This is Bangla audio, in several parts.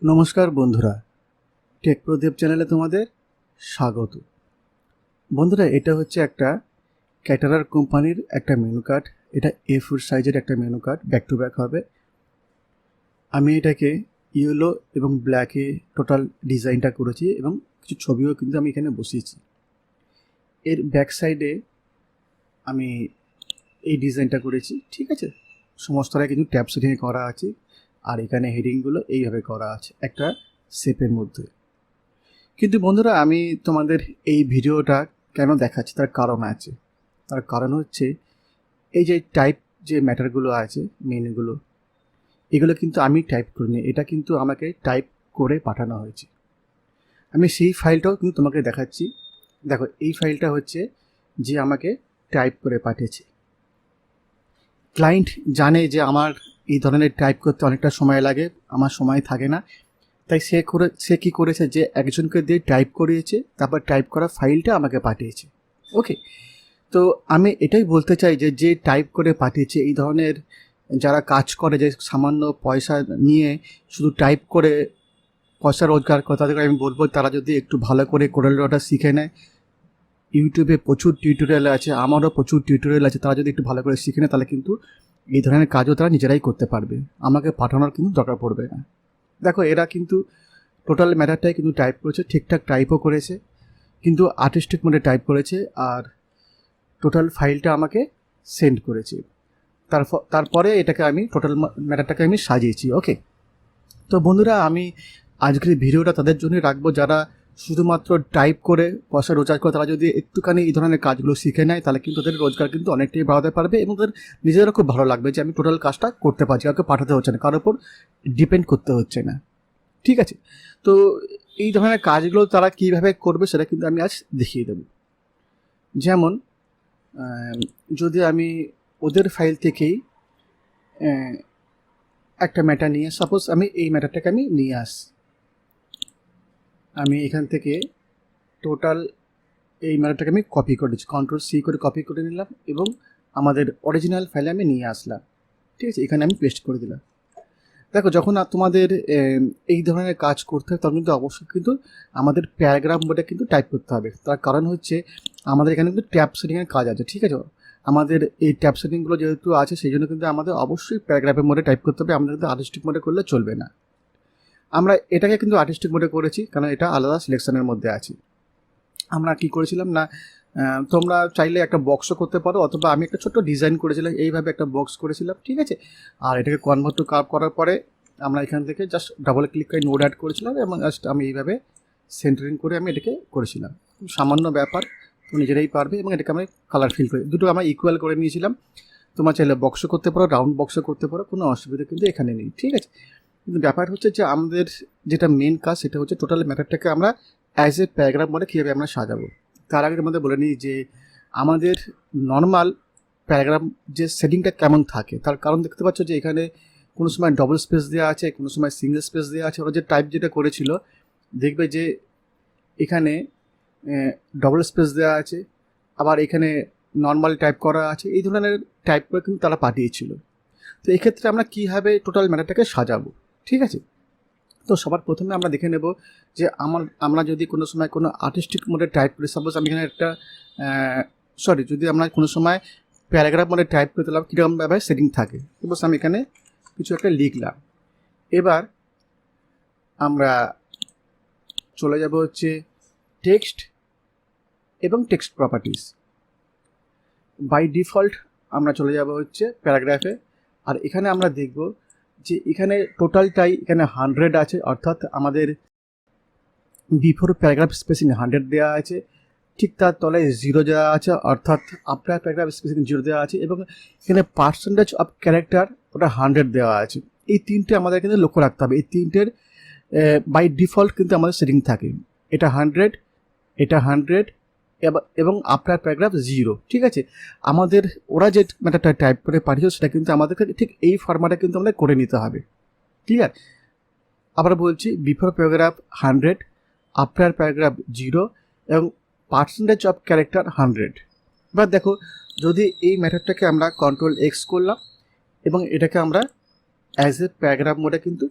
নমস্কার বন্ধুরা, টেকপ্রো দেব চ্যানেলে তোমাদের স্বাগত। বন্ধুরা, এটা হচ্ছে একটা ক্যাটারার কোম্পানির একটা মেনু কার্ড। এটা A4 সাইজের একটা menu card, back to back হবে। আমি এটাকে ইয়েলো এবং ব্ল্যাকে টোটাল ডিজাইনটা করেছি এবং কিছু ছবিও কিন্তু আমি এখানে বসিয়েছি। এর ব্যাক সাইডে আমি এই ডিজাইনটা করেছি, ঠিক আছে। সমস্তটা কিন্তু ট্যাব সেটিংয়ে করা আছে, আর এখানে হেডিংগুলো এইভাবে করা আছে একটা শেপের মধ্যে। কিন্তু বন্ধুরা, আমি তোমাদের এই ভিডিওটা কেন দেখাচ্ছি তার কারণ আছে। তার কারণ হচ্ছে এই যে টাইপ যে ম্যাটারগুলো আছে, মেনুগুলো, এগুলো কিন্তু আমি টাইপ করিনি, এটা কিন্তু আমাকে টাইপ করে পাঠানো হয়েছে। আমি সেই ফাইলটাও কিন্তু তোমাকে দেখাচ্ছি। দেখো, এই ফাইলটা হচ্ছে যে আমাকে টাইপ করে পাঠিয়েছে। ক্লায়েন্ট জানে যে আমার এই ধরনের টাইপ করতে অনেকটা সময় লাগে, আমার সময় থাকে না, তাই সে কী করেছে, যে একজনকে দিয়ে টাইপ করিয়েছে, তারপর টাইপ করা ফাইলটা আমাকে পাঠিয়েছে। ওকে, তো আমি এটাই বলতে চাই যে টাইপ করে পাঠিয়েছে, এই ধরনের যারা কাজ করে, যে সামান্য পয়সা নিয়ে শুধু টাইপ করে পয়সা রোজগার করে, তাদেরকে আমি বলবো তারা যদি একটু ভালো করে CorelDRAWটা শিখে নেয়। ইউটিউবে প্রচুর টিউটোরিয়াল আছে, আমারও প্রচুর টিউটোরিয়াল আছে, তারা যদি একটু ভালো করে শিখে নেয় তাহলে কিন্তু এই ধরনের কাজও তারা নিজেরাই করতে পারবে, আমাকে পাঠানোর কিন্তু দরকার পড়বে না। দেখো, এরা কিন্তু টোটাল ম্যাটারটাই কিন্তু টাইপ করেছে, ঠিকঠাক টাইপও করেছে, কিন্তু আর্টিস্টিক মোডে টাইপ করেছে, আর টোটাল ফাইলটা আমাকে সেন্ড করেছে। তারপরে এটাকে আমি টোটাল ম্যাটারটাকে আমি সাজিয়েছি। ওকে, তো বন্ধুরা, আমি আজকের ভিডিওটা তাদের জন্যই রাখবো যারা শুধুমাত্র টাইপ করে পয়সা রোজগার করে। তারা যদি একটুখানি এই ধরনের কাজগুলো শিখে নেয় তাহলে কিন্তু তাদের রোজগার কিন্তু অনেকটাই বাড়াতে পারবে, এবং তাদের নিজেদেরও খুব ভালো লাগবে যে আমি টোটাল কাজটা করতে পারছি, কাউকে পাঠাতে হচ্ছে না, কারোর উপর ডিপেন্ড করতে হচ্ছে না। ঠিক আছে, তো এই ধরনের কাজগুলো তারা কীভাবে করবে সেটা কিন্তু আমি আজ দেখিয়ে দেব। যেমন যদি আমি ওদের ফাইল থেকেই একটা ম্যাটার নিয়ে, সাপোজ আমি এই ম্যাটারটাকে আমি নিয়ে আসি, আমি এখান থেকে টোটাল এই ম্যাটারটাকে আমি কপি করে দিচ্ছি, Ctrl+C করে কপি করে নিলাম এবং আমাদের অরিজিনাল ফাইলে আমি নিয়ে আসলাম। ঠিক আছে, এখানে আমি পেস্ট করে দিলাম। দেখো, যখন তোমাদের এই ধরনের কাজ করতে হবে তখন কিন্তু অবশ্যই কিন্তু আমাদের প্যারাগ্রাফ মোডে কিন্তু টাইপ করতে হবে। তার কারণ হচ্ছে আমাদের এখানে কিন্তু ট্যাব সেটিংয়ের কাজ আছে। ঠিক আছে, আমাদের এই ট্যাব সেটিংগুলো যেহেতু আছে সেই জন্য কিন্তু আমাদের অবশ্যই প্যারাগ্রাফের মোডে টাইপ করতে হবে, আমাদের কিন্তু আর্টিস্টিক মোডে করলে চলবে না। আমরা এটাকে কিন্তু আর্টিস্টিক মোডে করেছি কারণ এটা আলাদা সিলেকশনের মধ্যে আছে। আমরা কি করেছিলাম না, তোমরা চাইলে একটা বক্সও করতে পারো, অথবা আমি একটা ছোট্ট ডিজাইন করেছিলাম, এইভাবে একটা বক্স করেছিলাম। ঠিক আছে, আর এটাকে কনভার্ট টু কার্ভ করার পরে আমরা এখান থেকে জাস্ট ডাবল ক্লিক করে নোড অ্যাড করেছিলাম এবং জাস্ট আমি এইভাবে সেন্টারিং করে আমি এটাকে করেছিলাম। খুব সামান্য ব্যাপার, তো নিজেরাই পারবে। এবং এটাকে আমি কালার ফিল করে দুটো আমরা ইকুয়াল করে নিয়েছিলাম। তোমরা চাইলে বক্সও করতে পারো, রাউন্ড বক্সও করতে পারো, কোনো অসুবিধা কিন্তু এখানে নেই। ঠিক আছে, কিন্তু ব্যাপার হচ্ছে যে আমাদের যেটা মেন কাজ সেটা হচ্ছে টোটাল ম্যাটারটাকে আমরা অ্যাজ এ প্যারাগ্রাফ মোডে কীভাবে আমরা সাজাবো। তার আগে আমাদের বলে নিই যে আমাদের নর্মাল প্যারাগ্রাফ যে সেটিংটা কেমন থাকে। তার কারণ দেখতে পাচ্ছ যে এখানে কোনো সময় ডবল স্পেস দেওয়া আছে, কোনো সময় সিঙ্গেল স্পেস দেওয়া আছে। ওরা যে টাইপ যেটা করেছিল দেখবে যে এখানে ডবল স্পেস দেওয়া আছে, আবার এখানে নর্মাল টাইপ করা আছে, এই ধরনের টাইপ করে কিন্তু তারা পাঠিয়েছিল। তো এক্ষেত্রে আমরা কীভাবে টোটাল ম্যাটারটাকে সাজাবো, ঠিক আছে। তো সবার প্রথমে আমরা দেখে নেব যে আমরা যদি কোনো সময় কোনো আর্টিস্টিক মোডে টাইপ করি, সাপোজ আমি এখানে একটা যদি আমরা কোনো সময় প্যারাগ্রাফ মোডে টাইপ করতে দিলাম, কীরকমভাবে সেটিং থাকে। সাপোজ আমি এখানে কিছু একটা লিখলাম। এবার আমরা চলে যাব হচ্ছে টেক্সট এবং টেক্সট প্রপার্টিস। বাই ডিফল্ট আমরা চলে যাব হচ্ছে প্যারাগ্রাফে, আর এখানে আমরা দেখব যে এখানে টোটালটাই এখানে 100 আছে, অর্থাৎ আমাদের বিফোর প্যারাগ্রাফ স্পেসিং 100 দেওয়া আছে, ঠিক তার তলায় 0 দেওয়া আছে, অর্থাৎ আফটার প্যারাগ্রাফ স্পেসিং 0 দেওয়া আছে, এবং এখানে পার্সেন্টেজ অফ ক্যারেক্টার ওটা 100 দেওয়া আছে। এই তিনটে আমাদের কিন্তু লক্ষ্য রাখতে হবে। এই তিনটের বাই ডিফল্ট কিন্তু আমাদের সেটিং থাকে, এটা 100, এটা 100 এবং আফটার প্যারাগ্রাফ 0। ঠিক আছে, আমাদের ওরা যে ম্যাটারটা টাইপ করে পাঠিয়েছে সেটা কিন্তু আমাদেরকে ঠিক এই ফরম্যাটে কিন্তু আমাদের করে নিতে হবে। ক্লিয়ার? আবার বলছি, বিফোর প্যারাগ্রাফ 100, আফটার প্যারাগ্রাফ 0 এবং পার্সেন্টেজ অফ ক্যারেক্টার 100। এবার দেখো, যদি এই ম্যাটারটাকে আমরা Ctrl+X করলাম এবং এটাকে আমরা অ্যাজ এ প্যারাগ্রাফ মোডে কিন্তু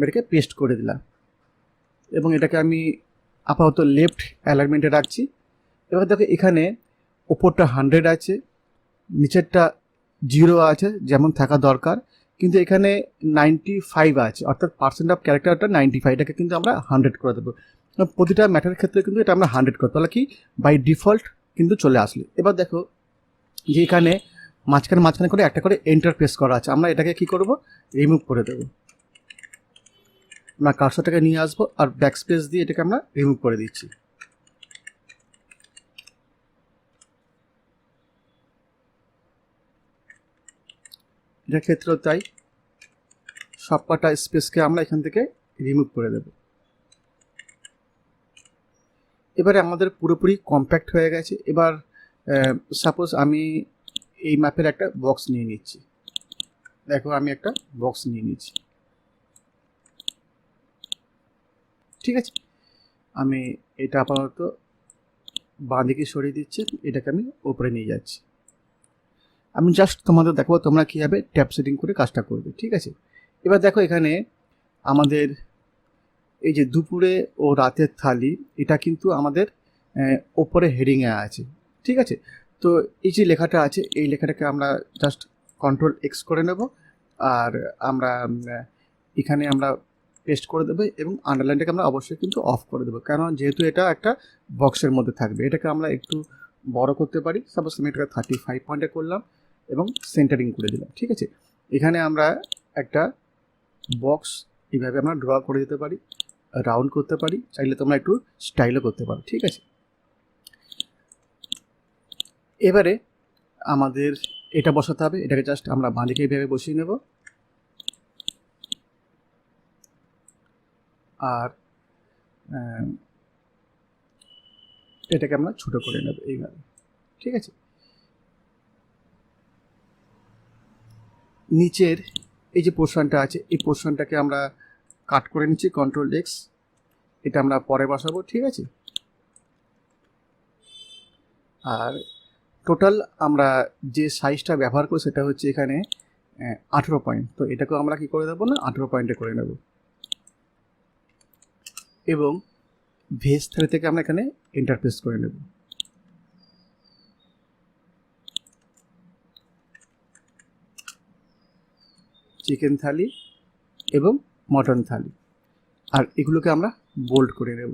এটাকে পেস্ট করে দিলাম এবং এটাকে আমি আপাতত লেফট অ্যালাইনমেন্টে রাখছি। এবার দেখো এখানে ওপরটা 100 আছে, নিচেরটা 0 আছে যেমন থাকা দরকার, কিন্তু এখানে 95 আছে, অর্থাৎ পার্সেন্ট অফ ক্যারেক্টারটা 95, এটাকে কিন্তু আমরা 100 করে দেবো। প্রতিটা ম্যাটারের ক্ষেত্রে কিন্তু এটা আমরা 100 করতে, তাহলে কি বাই ডিফল্ট কিন্তু চলে আসলে। এবার দেখো যে এখানে মাঝখানে করে একটা করে এন্টার প্রেস করা আছে, আমরা এটাকে কি করব, রিমুভ করে দেবো। আমরা কার্সরটাকে নিয়ে আসবো আর ব্যাকস্পেস দিয়ে এটাকে আমরা রিমুভ করে দিচ্ছি। এটার ক্ষেত্রেও তাই, সবকটা স্পেসকে আমরা এখান থেকে রিমুভ করে দেব। এবারে আমাদের পুরোপুরি কম্প্যাক্ট হয়ে গেছে। এবার সাপোজ আমি এই ম্যাপের একটা বক্স নিয়ে নিচ্ছি, দেখো আমি একটা বক্স নিয়ে নিচ্ছি, ঠিক আছে। আমি এটা আপাতত বাঁ দিকে সরিয়ে দিচ্ছি, এটাকে আমি উপরে নিয়ে যাচ্ছি। আমি জাস্ট তোমাদের দেখাবো তোমরা কীভাবে ট্যাব সেটিং করে কাজটা করবে, ঠিক আছে। এবার দেখো এখানে আমাদের এই যে দুপুরে ও রাতের থালি, এটা কিন্তু আমাদের ওপরে হেডিংয়ে আছে, ঠিক আছে। তো এই যে লেখাটা আছে, এই লেখাটাকে আমরা জাস্ট কন্ট্রোল এক্স করে নেব আর আমরা এখানে আমরা পেস্ট করে দেবো এবং আন্ডারলাইনটাকে আমরা অবশ্যই কিন্তু অফ করে দেবো, কারণ যেহেতু এটা একটা বক্সের মধ্যে থাকবে। এটাকে আমরা একটু বড় করতে পারি, সাপোজ আমি এটাকে 35 পয়েন্টে করলাম এবং সেন্টারিং করে দিলাম, ঠিক আছে। এখানে আমরা একটা বক্স এইভাবে আমরা ড্র করে দিতে পারি, রাউন্ড করতে পারি, চাইলে তোমরা একটু স্টাইলও করতে পারো, ঠিক আছে। এবারে আমাদের এটা বসাতে হবে, এটাকে জাস্ট আমরা বাঁদিকে এইভাবে বসিয়ে নেব আর এটাকে আমরা ছোট করে নেব এইভাবে, ঠিক আছে। নিচের এই যে পোর্শনটা আছে, এই পোর্শনটাকে আমরা কাট করে নিচ্ছি, কন্ট্রোল এক্স, এটা আমরা পরে বসাবো, ঠিক আছে। আর টোটাল আমরা যে সাইজটা ব্যবহার করি সেটা হচ্ছে এখানে 18 পয়েন্ট, তো এটাকেও আমরা কি করে দেবো না 18 পয়েন্টে করে নেব। এবং ভেজ থালি থেকে আমরা এখানে ইন্টারফেস করে নেব। চিকেন থালি এবং মটন থালি, আর এগুলোকে আমরা বোল্ড করে নেব।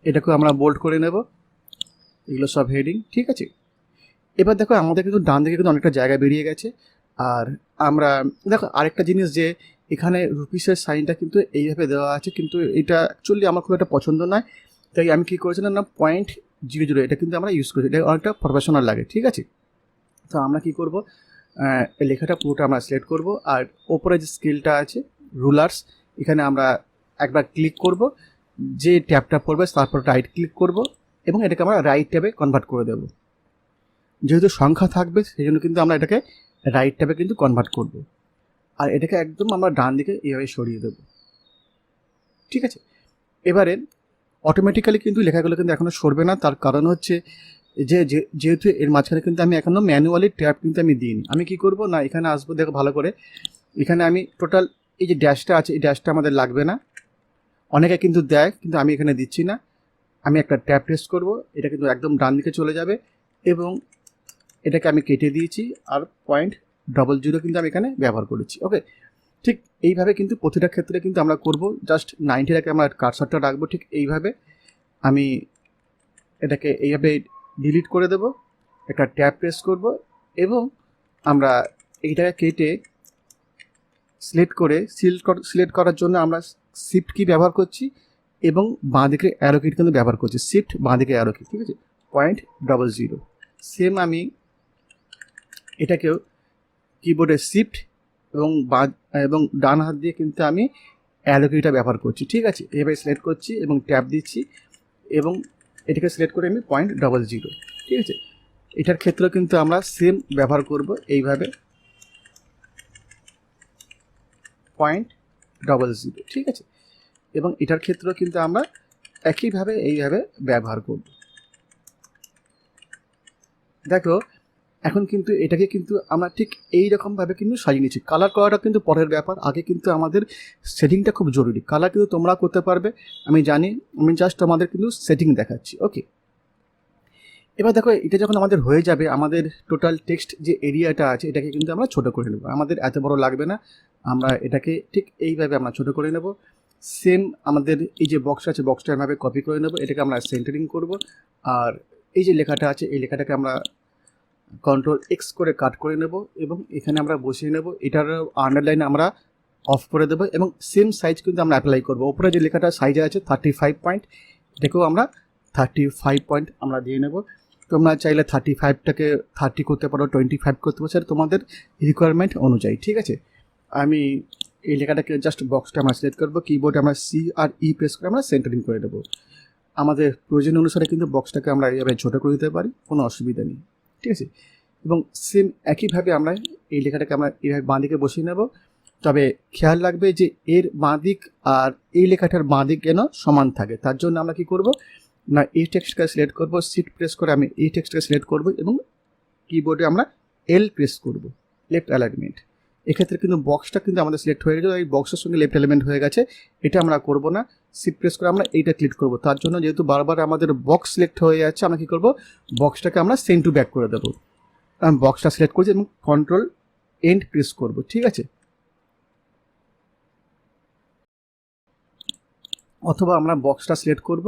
এটাকেও আমরা বোল্ড করে নেব, এগুলো সব হেডিং, ঠিক আছে। এবার দেখো আমাদের কিন্তু ডান দিকে কিন্তু অনেকটা জায়গা বেরিয়ে গেছে। আর আমরা দেখো আরেকটা জিনিস, যে এখানে রুপিসের সাইনটা কিন্তু এইভাবে দেওয়া আছে, কিন্তু এটা অ্যাকচুয়ালি আমার খুব একটা পছন্দ নয়, তাই আমি কী করেছিলাম না 0.00 এটা কিন্তু আমরা ইউজ করেছি, এটা অনেকটা প্রফেশনাল লাগে, ঠিক আছে। তো আমরা কি করব, এই লেখাটা পুরোটা আমরা সিলেক্ট করব আর ওপরে যে স্কেলটা আছে রুলার্স, এখানে আমরা একবার ক্লিক করব, যে ট্যাবটা পড়বে তারপর রাইট ক্লিক করব এবং এটাকে আমরা রাইট ট্যাবে কনভার্ট করে দেব। যেহেতু সংখ্যা থাকবে সেই জন্য কিন্তু আমরা এটাকে রাইট ট্যাবে কিন্তু কনভার্ট করব, আর এটাকে একদম আমরা ডান দিকে এইভাবে সরিয়ে দেব, ঠিক আছে। এবারে অটোমেটিক্যালি কিন্তু লেখাগুলো কিন্তু এখনও সরবে না, তার কারণ হচ্ছে যেহেতু এর মাঝখানে কিন্তু আমি এখনও ম্যানুয়ালি ট্যাব কিন্তু আমি দিইনি। আমি কি করব না, এখানে আসবো, দেখো ভালো করে, এখানে আমি টোটাল এই যে ড্যাশটা আছে, এই ড্যাশটা আমাদের লাগবে না, অনেকে কিন্তু দেয়, কিন্তু আমি এখানে দিচ্ছি না। আমি একটা ট্যাব প্রেস করব, এটা কিন্তু একদম ডান দিকে চলে যাবে এবং এটাকে আমি কেটে দিয়েছি আর 0.00 কিন্তু আমি এখানে ব্যবহার করেছি, ওকে। ঠিক এইভাবে কিন্তু প্রতিটা ক্ষেত্রে কিন্তু আমরা করব, জাস্ট 90 রেখে আমরা কার্সারটা রাখবো, ঠিক এইভাবে আমি এটাকে এইভাবে ডিলিট করে দেব, একটা ট্যাব প্রেস করব এবং আমরা এইটাকে কেটে সিলেক্ট করার জন্য আমরা শিফট কি ব্যবহার করছি এবং বাঁ দিকে অ্যারো কি কিন্তু ব্যবহার করছি, শিফট বাঁ দিকে অ্যারো কি, ঠিক আছে, 0.00। সেম আমি এটাকেও কিবোর্ডে শিফট এবং ডান হাত দিয়ে কিন্তু আমি অ্যারো কিটা ব্যবহার করছি, ঠিক আছে। এভাবে সিলেক্ট করছি এবং ট্যাব দিচ্ছি এবং এটাকে সিলেক্ট করে আমি 0.00, ঠিক আছে। এটার ক্ষেত্রেও কিন্তু আমরা সেম ব্যবহার করব, এইভাবে 0.00, ঠিক আছে। এবং এটার ক্ষেত্রেও কিন্তু আমরা একইভাবে এইভাবে ব্যবহার করব। দেখো এখন কিন্তু এটাকে কিন্তু আমরা ঠিক এই রকমভাবে কিন্তু সাজিয়ে নিচ্ছি। কালার করাটা কিন্তু পরের ব্যাপার, আগে কিন্তু আমাদের সেটিংটা খুব জরুরি। কালার কিন্তু তোমরা করতে পারবে, আমি জানি, আমি জাস্ট আমাদের কিন্তু সেটিং দেখাচ্ছি। ওকে, এবার দেখো এটা যখন আমাদের হয়ে যাবে, আমাদের টোটাল টেক্সট যে এরিয়াটা আছে এটাকে কিন্তু আমরা ছোটো করে নেব। আমাদের এত বড় লাগবে না, আমরা এটাকে ঠিক এইভাবে আমরা ছোটো করে নেব। সেম আমাদের এই যে বক্সটা আছে, বক্সটা এভাবে কপি করে নেব, এটাকে আমরা সেন্টারিং করব। আর এই যে লেখাটা আছে, এই লেখাটাকে আমরা Ctrl+X করে কাট করে নেব এবং এখানে আমরা বসিয়ে নেব। এটার আন্ডারলাইন আমরা অফ করে দেবো এবং সেম সাইজ কিন্তু আমরা অ্যাপ্লাই করবো। ওপরে যে লেখাটা সাইজে আছে 35 পয়েন্ট, এটাকেও আমরা 35 পয়েন্ট আমরা দিয়ে নেব। তোমরা চাইলে 35টাকে 30 করতে পারো, 25 করতে পারো, স্যার তোমাদের রিকোয়ারমেন্ট অনুযায়ী। ঠিক আছে, আমি এই লেখাটাকে জাস্ট বক্সটা আমরা সিলেক্ট করবো, কিবোর্ডে আমরা C আর E প্রেস করে আমরা সেন্টারিং করে দেবো। আমাদের প্রয়োজন অনুসারে কিন্তু বক্সটাকে আমরা এইভাবে ছোটো করে দিতে পারি, কোনো অসুবিধা নেই। ঠিক আছে, এবং সেম একইভাবে আমরা এই লেখাটাকে আমরা এইভাবে বাঁ দিকে বসিয়ে নেব। তবে খেয়াল রাখবে যে এর বাঁ দিক আর এই লেখাটার বাঁ দিক যেন সমান থাকে। তার জন্য আমরা কি করব না, এই টেক্সটকে সিলেক্ট করব, শিফট প্রেস করে আমি এই টেক্সটকে সিলেক্ট করব এবং কিবোর্ডে আমরা L প্রেস করব, লেফট অ্যালাইনমেন্ট। এক্ষেত্রে কিন্তু বক্সটা কিন্তু আমাদের সিলেক্ট হয়ে গেছে, এই বক্সের সঙ্গে লেফট এলিমেন্ট হয়ে গেছে, এটা আমরা করব না। শিফট প্রেস করে আমরা এইটা ক্লিক করব। তার জন্য যেহেতু বারবার আমাদের বক্স সিলেক্ট হয়ে যাচ্ছে, আমরা কী করব, বক্সটাকে আমরা সেন্ড টু ব্যাক করে দেবো। আমি বক্সটা সিলেক্ট করছি এবং Ctrl+End প্রেস করব। ঠিক আছে, অথবা আমরা বক্সটা সিলেক্ট করব,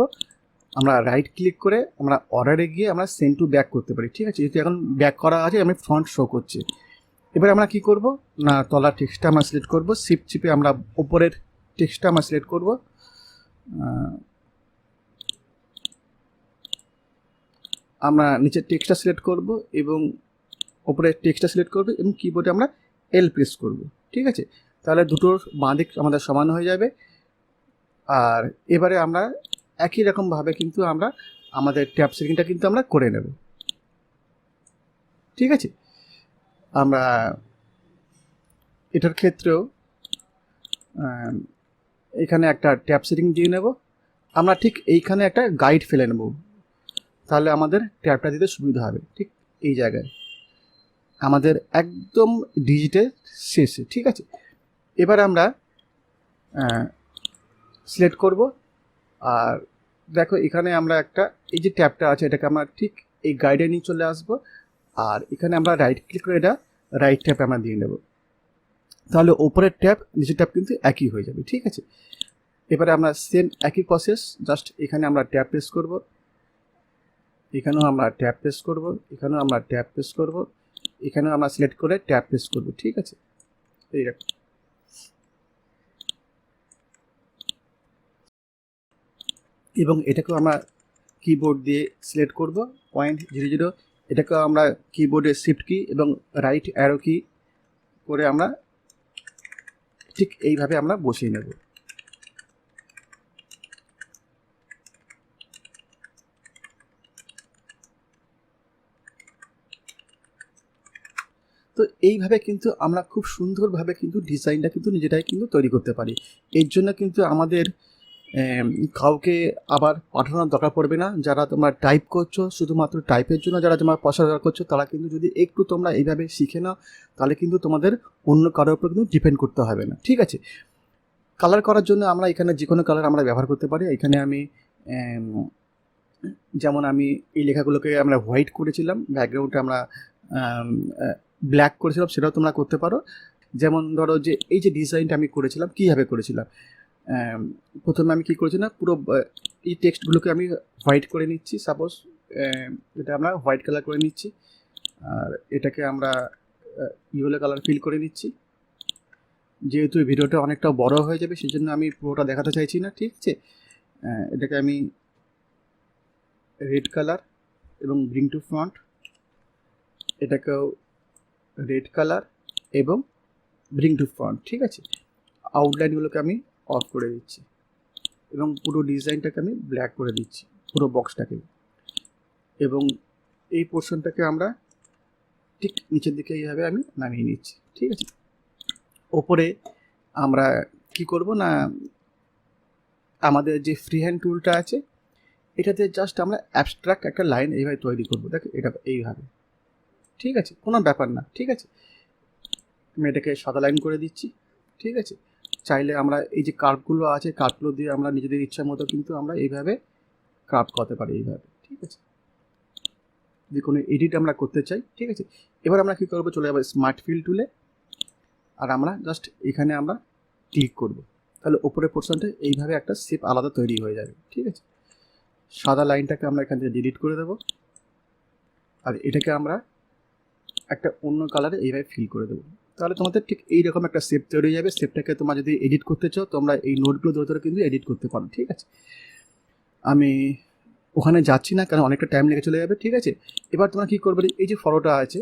আমরা রাইট ক্লিক করে আমরা অর্ডারে গিয়ে আমরা সেন্ড টু ব্যাক করতে পারি। ঠিক আছে, যেহেতু এখন ব্যাক করা আছে, আমি ফ্রন্ট শো করছি। এবার আমরা কি করব না, তলার টেক্সটটা আমরা সিলেক্ট করব, শিফট চিপে আমরা উপরের টেক্সটটা আমরা সিলেক্ট করব। আমরা নিচের টেক্সটটা সিলেক্ট করব এবং উপরের টেক্সটটা সিলেক্ট করব এবং কিবোর্ডে আমরা L প্রেস করব। ঠিক আছে, তাহলে দুটোর বাঁ দিক আমাদের সমান হয়ে যাবে। আর এবারে আমরা একই রকমভাবে কিন্তু আমরা আমাদের ট্যাব সেটিংটা কিন্তু আমরা করে নেব। ঠিক আছে, আমরা এটার ক্ষেত্রেও এখানে একটা ট্যাব সেটিং দিয়ে নেব। আমরা ঠিক এইখানে একটা গাইড ফেলে নেব, তাহলে আমাদের ট্যাবটা দিতে সুবিধা হবে। ঠিক এই জায়গায় আমাদের একদম ডিজিটের শেষে। ঠিক আছে, এবার আমরা সিলেক্ট করব। আর দেখো এখানে আমরা একটা এই যে ট্যাবটা আছে এটাকে আমরা ঠিক এই গাইডে নিয়ে চলে আসব। আর এখানে আমরা রাইট ক্লিক করে এটা রাইট ট্যাব আমরা দিয়ে নেব, তাহলে ওপরের ট্যাব নিচের ট্যাব কিন্তু একই হয়ে যাবে। ঠিক আছে, এবারে আমরা সেম একই প্রসেস, জাস্ট এখানে আমরা ট্যাব প্রেস করব, এখানেও আমরা ট্যাব প্রেস করব, এখানেও আমরা ট্যাব প্রেস করব, এখানেও আমরা সিলেক্ট করে ট্যাব প্রেস করব। ঠিক আছে, এইরকম। এবং এটাকেও আমরা কিবোর্ড দিয়ে সিলেক্ট করব 0.00, এটাকেও আমরা কিবোর্ডে শিফট কি এবং রাইট অ্যারো কি করে আমরা ঠিক এইভাবে আমরা বসিয়ে নেব। তো এইভাবে কিন্তু আমরা খুব সুন্দরভাবে কিন্তু ডিজাইনটা কিন্তু নিজেরাই কিন্তু তৈরি করতে পারি। এর জন্য কিন্তু আমাদের কাউকে আবার পাঠানোর দরকার পড়বে না। যারা তোমরা টাইপ করছো, শুধুমাত্র টাইপের জন্য যারা তোমরা পয়সা দরকার করছো, তারা কিন্তু যদি একটু তোমরা এইভাবে শিখে নাও, তাহলে কিন্তু তোমাদের অন্য কারোর উপর কিন্তু ডিপেন্ড করতে হবে না। ঠিক আছে, কালার করার জন্য আমরা এখানে যে কোনো কালার আমরা ব্যবহার করতে পারি। এখানে আমি যেমন আমি এই লেখাগুলোকে আমরা হোয়াইট করেছিলাম, ব্যাকগ্রাউন্ডে আমরা ব্ল্যাক করেছিলাম, সেটাও তোমরা করতে পারো। যেমন ধরো যে এই যে ডিজাইনটা আমি করেছিলাম, কীভাবে করেছিলাম, প্রথমে আমি কী করেছি না, পুরো এই টেক্সটগুলোকে আমি হোয়াইট করে নিচ্ছি। সাপোজ এটা আমরা হোয়াইট কালার করে নিচ্ছি, আর এটাকে আমরা ইয়েলো কালার ফিল করে নিচ্ছি। যেহেতু এই ভিডিওটা অনেকটা বড় হয়ে যাবে, সেই জন্য আমি পুরোটা দেখাতে চাইছি না। ঠিক আছে, এটাকে আমি রেড কালার এবং ব্রিং টু ফ্রন্ট, এটাকেও রেড কালার এবং ব্রিং টু ফ্রন্ট। ঠিক আছে, আউটলাইনগুলোকে আমি অফ করে দিচ্ছি এবং পুরো ডিজাইনটাকে আমি ব্ল্যাক করে দিচ্ছি, পুরো বক্সটাকে। এবং এই পোর্শনটাকে আমরা ঠিক নিচের দিকে এইভাবে আমি নামিয়ে নিচ্ছি। ঠিক আছে, ওপরে আমরা কি করব না, আমাদের যে ফ্রি হ্যান্ড টুলটা আছে এটাতে জাস্ট আমরা অ্যাবস্ট্রাক্ট একটা লাইন এইভাবে তৈরি করবো। দেখ এটা এইভাবে, ঠিক আছে, কোনো ব্যাপার না। ঠিক আছে, আমি এটাকে সাদা লাইন করে দিচ্ছি। ঠিক আছে, চাইলে আমরা এই যে কার্ভগুলো আছে, কার্ভগুলো দিয়ে আমরা নিজেদের ইচ্ছা মতো কিন্তু আমরা এইভাবে কার্ভ করতে পারি এইভাবে। ঠিক আছে, যে কোনো এডিট আমরা করতে চাই। ঠিক আছে, এবার আমরা কী করবো, চলে যাবো স্মার্ট ফিল টুলে, আর আমরা জাস্ট এখানে আমরা ক্লিক করব, তাহলে ওপরের পোর্শনটা এইভাবে একটা শেপ আলাদা তৈরি হয়ে যাবে। ঠিক আছে, সাদা লাইনটাকে আমরা এখান থেকে ডিলিট করে দেবো, আর এটাকে আমরা একটা অন্য কালারে এইভাবে ফিল করে দেবো। তাহলে তোমাদের ঠিক এইরকম একটা শেপ তৈরি হয়ে যাবে। শেপটাকে তোমরা যদি এডিট করতে চাও, তোমরা এই নোটগুলো ধরে ধরে কিন্তু এডিট করতে পারো। ঠিক আছে, আমি ওখানে যাচ্ছি না, কারণ অনেকটা টাইম লেগে চলে যাবে। ঠিক আছে, এবার তোমরা কী করবে, এই যে ফটোটা আছে,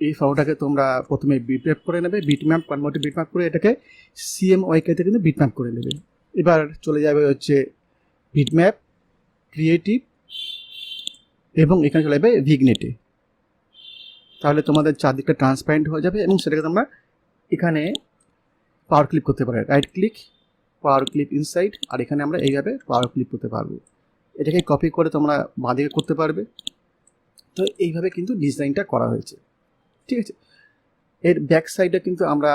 এই ফটোটাকে তোমরা প্রথমে বিটম্যাপ করে নেবে, বিটম্যাপ কনভার্ট বিটম্যাপ করে এটাকে CMYKতে কিন্তু বিটম্যাপ করে নেবে। এবার চলে যাবে হচ্ছে বিটম্যাপ, ক্রিয়েটিভ, এবং এখানে চলে যাবে ভিগনেটে। তাহলে তোমাদের চারদিকটা ট্রান্সপারেন্ট হয়ে যাবে, এবং সেটাকে তোমরা এখানে পাওয়ার ক্লিপ করতে পারো, রাইট ক্লিক, পাওয়ার ক্লিপ ইনসাইড, আর এখানে আমরা এইভাবে পাওয়ার ক্লিপ করতে পারবো। এটাকে কপি করে তোমরা বাঁদিকে করতে পারবে। তো এইভাবে কিন্তু ডিজাইনটা করা হয়েছে। ঠিক আছে, এর ব্যাক সাইডে কিন্তু আমরা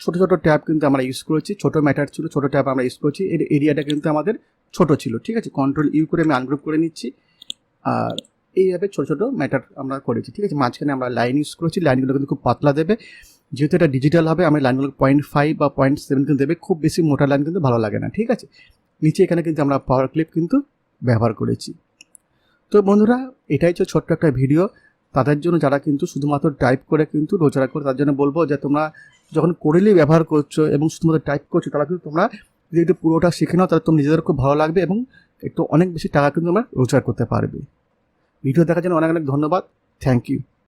ছোটো ছোটো ট্যাব কিন্তু আমরা ইউজ করেছি, ছোটো ম্যাটার ছিল, ছোটো ট্যাব আমরা ইউজ করেছি। এর এরিয়াটা কিন্তু আমাদের ছোট ছিল। ঠিক আছে, Ctrl+U করে আমি আনগ্রুপ করে নিচ্ছি, আর এইভাবে ছোটো ছোটো ম্যাটার আমরা করেছি। ঠিক আছে, মাঝখানে আমরা লাইন ইউজ করেছি, লাইনগুলো কিন্তু খুব পাতলা দেবে, যেহেতু এটা ডিজিটাল হবে। আমি লাইনগুলো 0.5 বা 0.7 কিন্তু দেবে, খুব বেশি মোটা লাইন কিন্তু ভালো লাগে না। ঠিক আছে, নিচে এখানে কিন্তু আমরা পাওয়ার ক্লিপ কিন্তু ব্যবহার করেছি। তো বন্ধুরা, এটাই হচ্ছে ছোট্ট একটা ভিডিও তাদের জন্য যারা কিন্তু শুধুমাত্র টাইপ করে কিন্তু রোজগার করে। তার জন্য বলবো যে তোমরা যখন কোরেলি ব্যবহার করছো এবং শুধুমাত্র টাইপ করছো, তারা কিন্তু তোমরা যদি একটু পুরোটা শিখে নাও, তাহলে তোমার নিজেদের খুব ভালো লাগবে এবং একটু অনেক বেশি টাকা কিন্তু তোমরা রোজগার করতে পারবে। ভিডিও দেখার জন্য অনেক অনেক ধন্যবাদ। Thank you.